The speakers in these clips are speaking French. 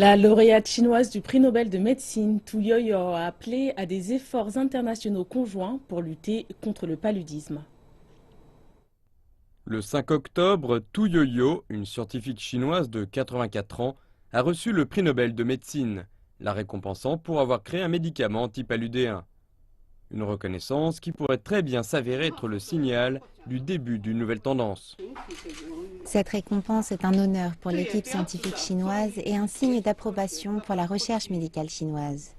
La lauréate chinoise du prix Nobel de médecine, Tu Youyou, a appelé à des efforts internationaux conjoints pour lutter contre le paludisme. Le 5 octobre, Tu Youyou, une scientifique chinoise de 84 ans, a reçu le prix Nobel de médecine, la récompensant pour avoir créé un médicament antipaludéen. Une reconnaissance qui pourrait très bien s'avérer être le signal du début d'une nouvelle tendance. Cette récompense est un honneur pour l'équipe scientifique chinoise et un signe d'approbation pour la recherche médicale chinoise.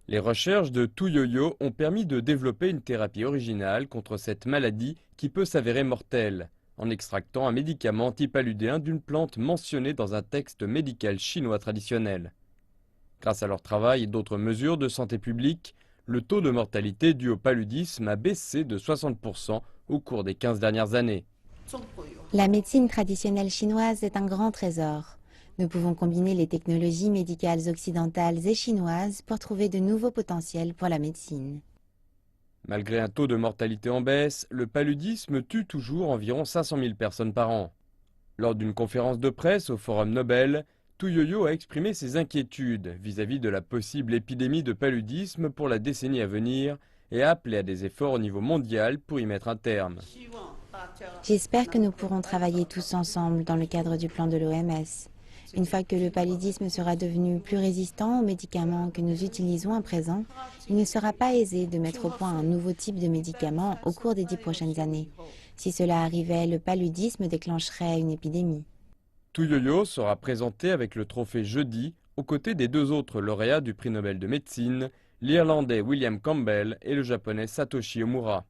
Les recherches de Tu Youyou ont permis de développer une thérapie originale contre cette maladie qui peut s'avérer mortelle, en extractant un médicament antipaludéen d'une plante mentionnée dans un texte médical chinois traditionnel. Grâce à leur travail et d'autres mesures de santé publique, le taux de mortalité dû au paludisme a baissé de 60% au cours des 15 dernières années. La médecine traditionnelle chinoise est un grand trésor. Nous pouvons combiner les technologies médicales occidentales et chinoises pour trouver de nouveaux potentiels pour la médecine. Malgré un taux de mortalité en baisse, le paludisme tue toujours environ 500 000 personnes par an. Lors d'une conférence de presse au Forum Nobel, Tu Youyou a exprimé ses inquiétudes vis-à-vis de la possible épidémie de paludisme pour la décennie à venir et a appelé à des efforts au niveau mondial pour y mettre un terme. J'espère que nous pourrons travailler tous ensemble dans le cadre du plan de l'OMS. Une fois que le paludisme sera devenu plus résistant aux médicaments que nous utilisons à présent, il ne sera pas aisé de mettre au point un nouveau type de médicament au cours des 10 prochaines années. Si cela arrivait, le paludisme déclencherait une épidémie. Tu Youyou sera présenté avec le trophée jeudi aux côtés des deux autres lauréats du prix Nobel de médecine, l'Irlandais William Campbell et le Japonais Satoshi Omura.